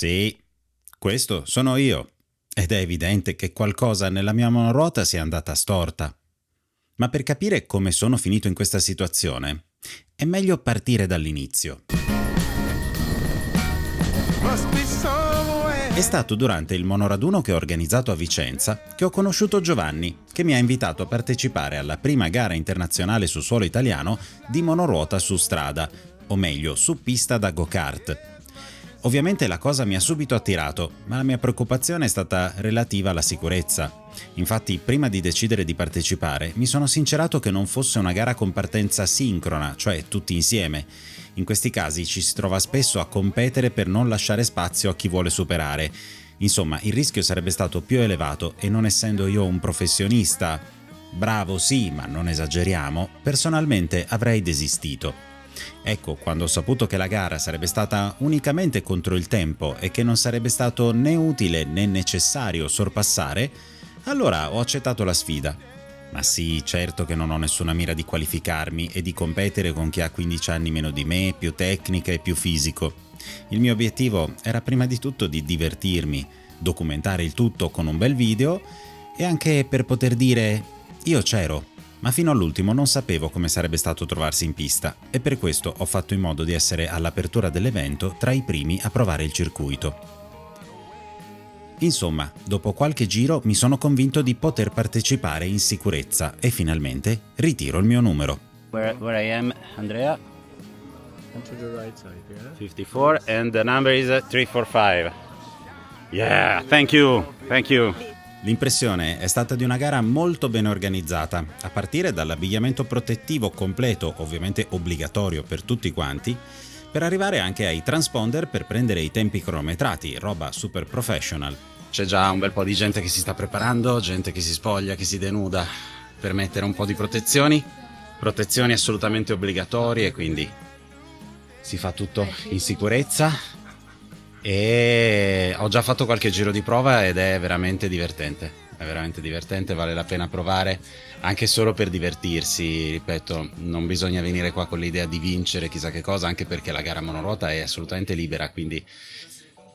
Sì, questo sono io. Ed è evidente che qualcosa nella mia monoruota sia andata storta. Ma per capire come sono finito in questa situazione, è meglio partire dall'inizio. È stato durante il monoraduno che ho organizzato a Vicenza che ho conosciuto Giovanni, che mi ha invitato a partecipare alla prima gara internazionale su suolo italiano di monoruota su strada, o meglio, su pista da go-kart. Ovviamente la cosa mi ha subito attirato, ma la mia preoccupazione è stata relativa alla sicurezza. Infatti, prima di decidere di partecipare, mi sono sincerato che non fosse una gara con partenza sincrona, cioè tutti insieme. In questi casi ci si trova spesso a competere per non lasciare spazio a chi vuole superare. Insomma, il rischio sarebbe stato più elevato e non essendo io un professionista, bravo sì, ma non esageriamo, personalmente avrei desistito. Ecco, quando ho saputo che la gara sarebbe stata unicamente contro il tempo e che non sarebbe stato né utile né necessario sorpassare, allora ho accettato la sfida. Ma sì, certo che non ho nessuna mira di qualificarmi e di competere con chi ha 15 anni meno di me, più tecnica e più fisico. Il mio obiettivo era prima di tutto di divertirmi, documentare il tutto con un bel video e anche per poter dire io c'ero. Ma fino all'ultimo non sapevo come sarebbe stato trovarsi in pista e per questo ho fatto in modo di essere all'apertura dell'evento tra i primi a provare il circuito. Insomma, dopo qualche giro mi sono convinto di poter partecipare in sicurezza e finalmente ritiro il mio numero. Where I am, Andrea? And to the right side, yeah? 54 and the number is 345. Yeah, thank you. L'impressione è stata di una gara molto ben organizzata, a partire dall'abbigliamento protettivo completo, ovviamente obbligatorio per tutti quanti, per arrivare anche ai transponder per prendere i tempi cronometrati, roba super professional. C'è già un bel po' di gente che si sta preparando, gente che si spoglia, che si denuda per mettere un po' di protezioni assolutamente obbligatorie, quindi si fa tutto in sicurezza. E ho già fatto qualche giro di prova ed è veramente divertente, vale la pena provare anche solo per divertirsi. Ripeto, non bisogna venire qua con l'idea di vincere chissà che cosa, anche perché la gara monoruota è assolutamente libera, quindi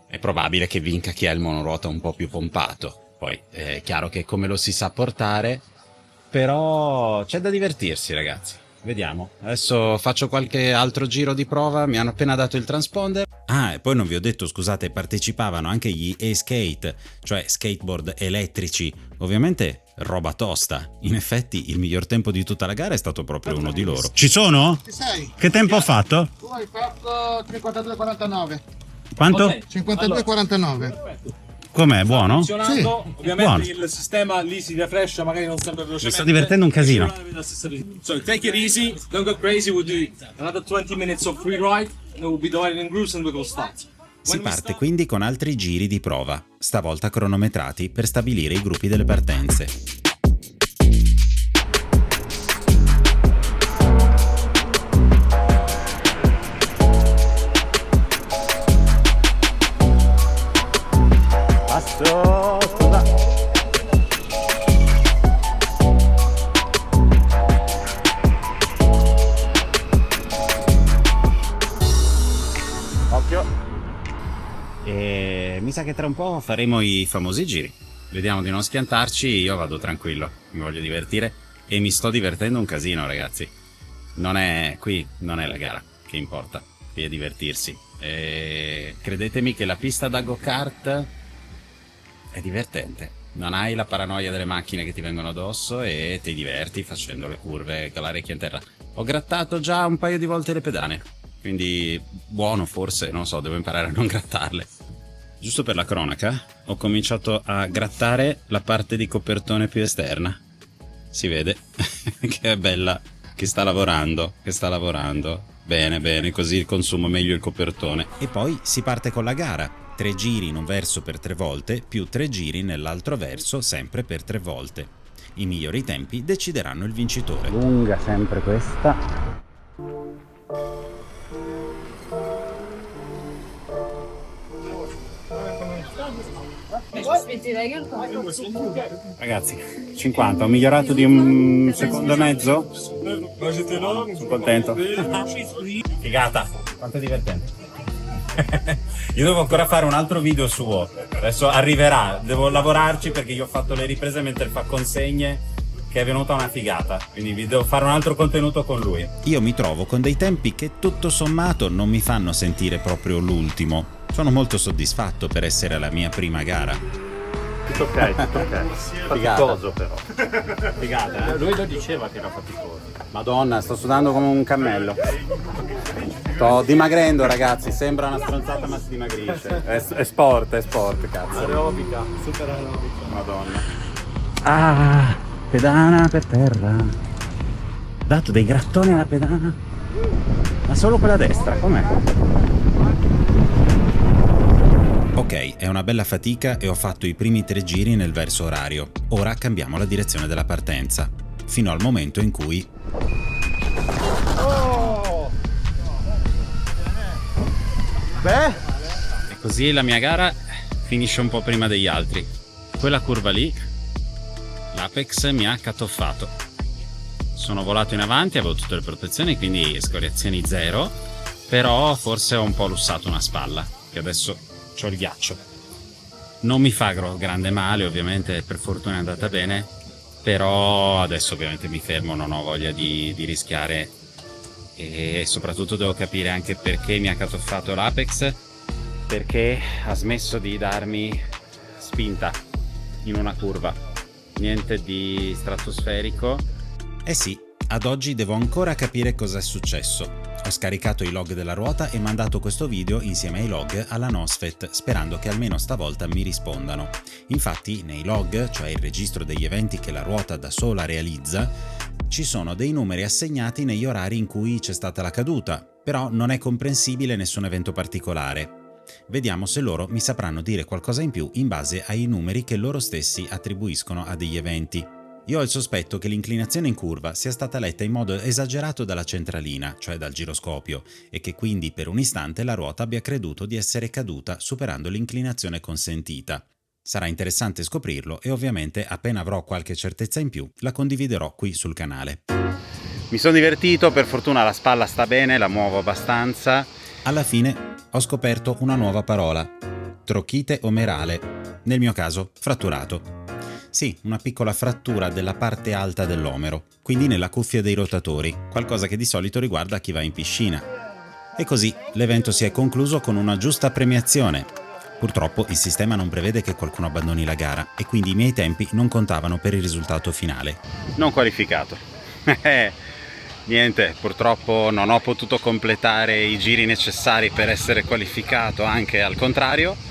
è probabile che vinca chi ha il monoruota un po' più pompato. Poi è chiaro che come lo si sa portare, però c'è da divertirsi, ragazzi. Vediamo, adesso faccio qualche altro giro di prova, mi hanno appena dato il transponder. Ah, e poi non vi ho detto, scusate, partecipavano anche gli e-skate, cioè skateboard elettrici, ovviamente roba tosta. In effetti il miglior tempo di tutta la gara è stato proprio uno di loro. Ci sono? Ci sei? Che tempo ho fatto? Tu hai fatto 52,49. Quanto? Ok. 52,49. Com'è? Buono? Funzionando, ovviamente Buono. il sistema lì si refrescia magari non sempre velocemente. Mi sto divertendo un casino. So take it easy, don't go crazy, we'll do another 20 minutes of free ride and we'll be divided in groups and we will start. Si parte quindi con altri giri di prova, stavolta cronometrati per stabilire i gruppi delle partenze. E mi sa che tra un po' faremo i famosi giri. Vediamo di non schiantarci, io vado tranquillo, mi voglio divertire e mi sto divertendo un casino, ragazzi. Non è la gara che importa, qui è divertirsi. E credetemi che la pista da go-kart è divertente. Non hai la paranoia delle macchine che ti vengono addosso e ti diverti facendo le curve con la orecchia in terra. Ho grattato già un paio di volte le pedane, quindi buono forse, non so, devo imparare a non grattarle. Giusto per la cronaca, ho cominciato a grattare la parte di copertone più esterna. Si vede che è bella, che sta lavorando. Bene, così consumo meglio il copertone. E poi si parte con la gara. 3 giri in un verso per 3 volte, più 3 giri nell'altro verso sempre per 3 volte. I migliori tempi decideranno il vincitore. Lunga sempre questa. Ragazzi, 50, ho migliorato di un secondo e mezzo. Sono contento. Figata, quanto è divertente. Io devo ancora fare un altro video suo, adesso arriverà, devo lavorarci perché io ho fatto le riprese mentre fa consegne, che è venuta una figata, quindi vi devo fare un altro contenuto con lui. Io mi trovo con dei tempi che tutto sommato non mi fanno sentire proprio l'ultimo. Sono molto soddisfatto per essere la mia prima gara. Tutto ok. Faticoso però. Figata, Lui lo diceva che era faticoso. Madonna, sto sudando come un cammello. Sto dimagrendo, ragazzi, sembra una stronzata ma si dimagrisce. È sport, cazzo. Aerobica, super aerobica. Madonna. Ah, pedana per terra. Dato dei grattoni alla pedana. Ma solo quella destra, com'è? Ok, è una bella fatica e ho fatto i primi 3 giri nel verso orario. Ora cambiamo la direzione della partenza, fino al momento in cui... E così la mia gara finisce un po' prima degli altri. Quella curva lì, l'Apex mi ha catoffato. Sono volato in avanti, avevo tutte le protezioni, quindi scoriazioni zero, però forse ho un po' lussato una spalla, che adesso c'ho il ghiaccio. Non mi fa grande male, ovviamente, per fortuna è andata bene, però adesso ovviamente mi fermo, non ho voglia di rischiare, e soprattutto devo capire anche perché mi ha catoffato l'Apex, perché ha smesso di darmi spinta in una curva, niente di stratosferico. Eh sì, ad oggi devo ancora capire cosa è successo. Ho scaricato i log della ruota e mandato questo video insieme ai log alla Nosfet, sperando che almeno stavolta mi rispondano. Infatti, nei log, cioè il registro degli eventi che la ruota da sola realizza, ci sono dei numeri assegnati negli orari in cui c'è stata la caduta, però non è comprensibile nessun evento particolare. Vediamo se loro mi sapranno dire qualcosa in più in base ai numeri che loro stessi attribuiscono a degli eventi. Io ho il sospetto che l'inclinazione in curva sia stata letta in modo esagerato dalla centralina, cioè dal giroscopio, e che quindi per un istante la ruota abbia creduto di essere caduta superando l'inclinazione consentita. Sarà interessante scoprirlo e ovviamente appena avrò qualche certezza in più la condividerò qui sul canale. Mi sono divertito, per fortuna la spalla sta bene, la muovo abbastanza. Alla fine ho scoperto una nuova parola: trochite omerale, nel mio caso fratturato. Sì, una piccola frattura della parte alta dell'omero, quindi nella cuffia dei rotatori, qualcosa che di solito riguarda chi va in piscina. E così l'evento si è concluso con una giusta premiazione. Purtroppo il sistema non prevede che qualcuno abbandoni la gara e quindi i miei tempi non contavano per il risultato finale. Non qualificato. Niente, purtroppo non ho potuto completare i giri necessari per essere qualificato, anche al contrario.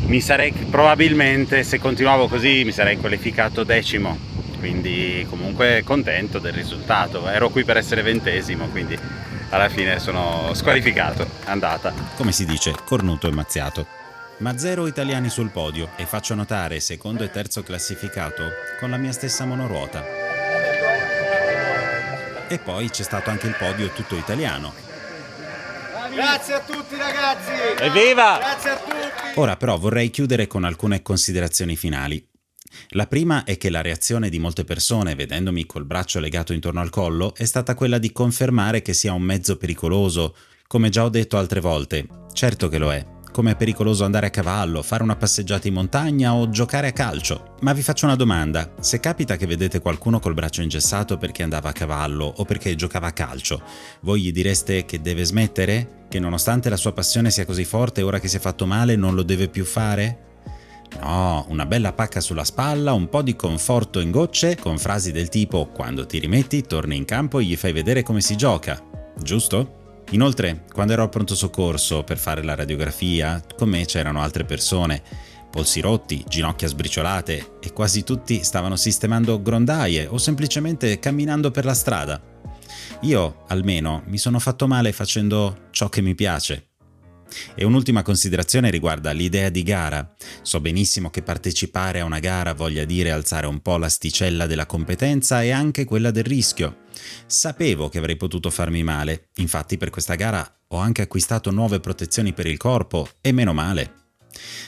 Mi sarei probabilmente, se continuavo così, mi sarei qualificato 10º, quindi comunque contento del risultato. Ero qui per essere 20º, quindi alla fine sono squalificato, andata. Come si dice, cornuto e mazziato. Ma 0 italiani sul podio e faccio notare secondo e terzo classificato con la mia stessa monoruota. E poi c'è stato anche il podio tutto italiano. Grazie a tutti ragazzi! Evviva! Grazie a tutti! Ora però vorrei chiudere con alcune considerazioni finali. La prima è che la reazione di molte persone, vedendomi col braccio legato intorno al collo, è stata quella di confermare che sia un mezzo pericoloso. Come già ho detto altre volte, certo che lo è. Come è pericoloso andare a cavallo, fare una passeggiata in montagna o giocare a calcio. Ma vi faccio una domanda: se capita che vedete qualcuno col braccio ingessato perché andava a cavallo o perché giocava a calcio, voi gli direste che deve smettere? Che nonostante la sua passione sia così forte, ora che si è fatto male non lo deve più fare? No, una bella pacca sulla spalla, un po' di conforto in gocce, con frasi del tipo: quando ti rimetti, torni in campo e gli fai vedere come si gioca. Giusto? Inoltre, quando ero al pronto soccorso per fare la radiografia, con me c'erano altre persone, polsi rotti, ginocchia sbriciolate, e quasi tutti stavano sistemando grondaie o semplicemente camminando per la strada. Io, almeno, mi sono fatto male facendo ciò che mi piace. E un'ultima considerazione riguarda l'idea di gara. So benissimo che partecipare a una gara voglia dire alzare un po' l'asticella della competenza e anche quella del rischio. Sapevo che avrei potuto farmi male, infatti per questa gara ho anche acquistato nuove protezioni per il corpo, e meno male.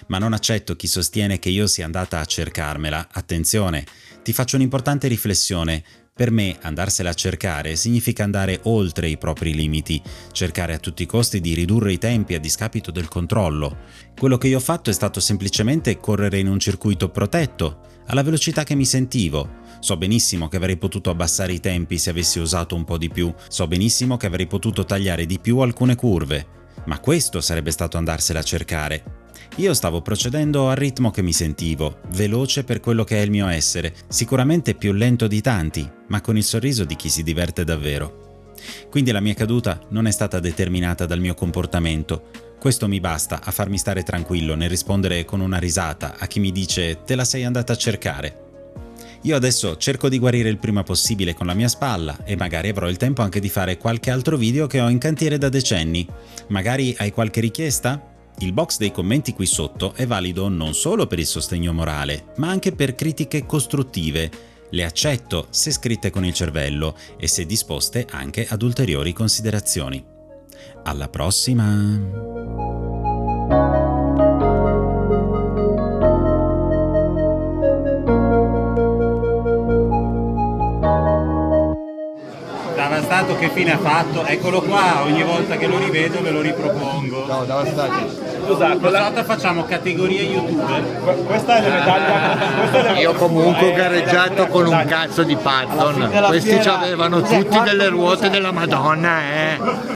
Ma non accetto chi sostiene che io sia andata a cercarmela. Attenzione, ti faccio un'importante riflessione. Per me andarsela a cercare significa andare oltre i propri limiti, cercare a tutti i costi di ridurre i tempi a discapito del controllo. Quello che io ho fatto è stato semplicemente correre in un circuito protetto, alla velocità che mi sentivo. So benissimo che avrei potuto abbassare i tempi se avessi usato un po' di più, so benissimo che avrei potuto tagliare di più alcune curve, ma questo sarebbe stato andarsela a cercare. Io stavo procedendo al ritmo che mi sentivo, veloce per quello che è il mio essere, sicuramente più lento di tanti, ma con il sorriso di chi si diverte davvero. Quindi la mia caduta non è stata determinata dal mio comportamento. Questo mi basta a farmi stare tranquillo nel rispondere con una risata a chi mi dice «te la sei andata a cercare». Io adesso cerco di guarire il prima possibile con la mia spalla e magari avrò il tempo anche di fare qualche altro video che ho in cantiere da decenni. Magari hai qualche richiesta? Il box dei commenti qui sotto è valido non solo per il sostegno morale, ma anche per critiche costruttive. Le accetto se scritte con il cervello e se disposte anche ad ulteriori considerazioni. Alla prossima! Devastato, che fine ha fatto? Eccolo qua, ogni volta che lo rivedo ve lo ripropongo. Ciao, Devastato. Scusa, questa volta facciamo categoria YouTube. Questa è la medaglia. Io comunque ho gareggiato con un cazzo di Python. Questi avevano tutti delle ruote della Madonna,